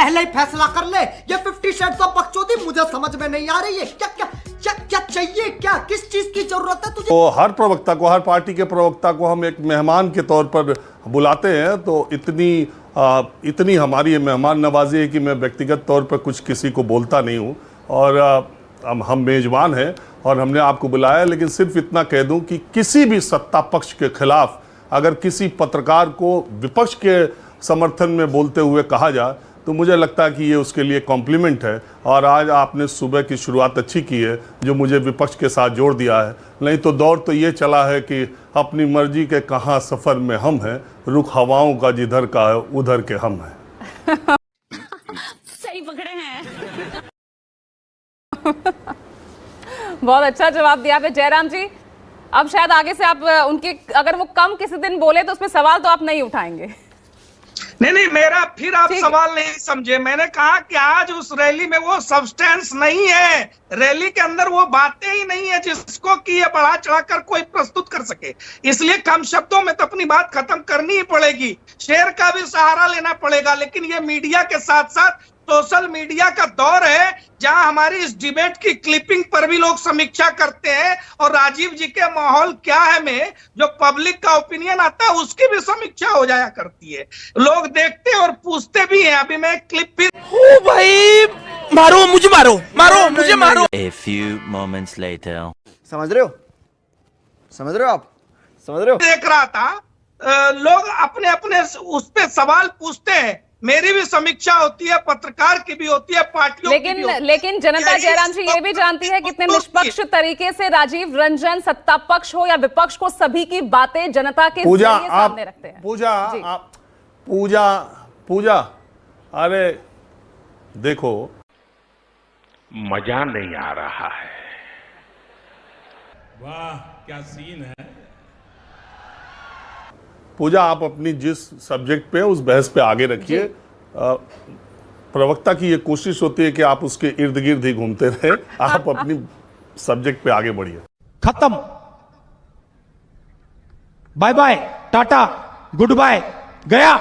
पहले ही फैसला कर ले। ये 50 शेड्स ऑफ बकचोदी मुझे समझ में नहीं आ रही है। क्या क्या क्या क्या चाहिए, क्या किस चीज की जरूरत है तुझे? तो हर प्रवक्ता को, हर पार्टी के प्रवक्ता को हम एक मेहमान के तौर पर बुलाते हैं, तो इतनी हमारी ये मेहमान नवाजी है कि मैं व्यक्तिगत तौर पर कुछ किसी को बोलता नहीं हूँ। और हम मेजबान हैं और हमने आपको बुलाया, लेकिन सिर्फ इतना कह दूं कि किसी भी सत्ता पक्ष के खिलाफ अगर किसी पत्रकार को विपक्ष के समर्थन में बोलते हुए कहा जाए तो मुझे लगता है कि ये उसके लिए कॉम्प्लीमेंट है। और आज आपने सुबह की शुरुआत अच्छी की है जो मुझे विपक्ष के साथ जोड़ दिया है, नहीं तो दौर तो ये चला है कि अपनी मर्जी के कहाँ सफ़र में हम हैं, रुख हवाओं का जिधर का है उधर के हम हैं। सही पकड़े हैं। बहुत अच्छा जवाब दिया आपने जयराम जी। अब शायद आगे से आप उनके अगर वो कम किसी दिन बोले तो उसमें सवाल तो आप नहीं उठाएंगे। नहीं, मेरा फिर आप सवाल नहीं समझे। मैंने कहा कि आज उस रैली में वो सब्सटेंस नहीं है, रैली के अंदर वो बातें ही नहीं है जिसको कि ये बढ़ा चढ़ाकर कोई प्रस्तुत कर सके। इसलिए कम शब्दों में तो अपनी बात खत्म करनी ही पड़ेगी, शेर का भी सहारा लेना पड़ेगा। लेकिन ये मीडिया के साथ साथ सोशल मीडिया का दौर है जहां हमारी इस डिबेट की क्लिपिंग पर भी लोग समीक्षा करते हैं, और राजीव जी के माहौल क्या है में जो पब्लिक का ओपिनियन आता है उसकी भी समीक्षा हो जाया करती है। लोग देखते हैं और पूछते भी हैं। अभी मैं क्लिप भी ओ भाई, मारो मुझे, मारो मुझे, मारो। A few moments later. समझ रहे हो आप समझ रहे हो? देख रहा था लोग अपने अपने उस पे सवाल पूछते हैं। मेरी भी समीक्षा होती है, पत्रकार की भी होती है, पार्टियों की भी होती है। लेकिन जनता जयराम जी ये भी जानती है कितने निष्पक्ष तरीके से राजीव रंजन सत्ता पक्ष हो या विपक्ष को सभी की बातें जनता के सामने रखते हैं। पूजा अरे देखो, मजा नहीं आ रहा है। वाह क्या सीन है। पूजा आप अपनी जिस सब्जेक्ट पे उस बहस पे आगे रखिए। प्रवक्ता की ये कोशिश होती है कि आप उसके इर्द गिर्द ही घूमते रहे, आप अपनी सब्जेक्ट पे आगे बढ़िए। खत्म, bye bye, tata, goodbye, गया।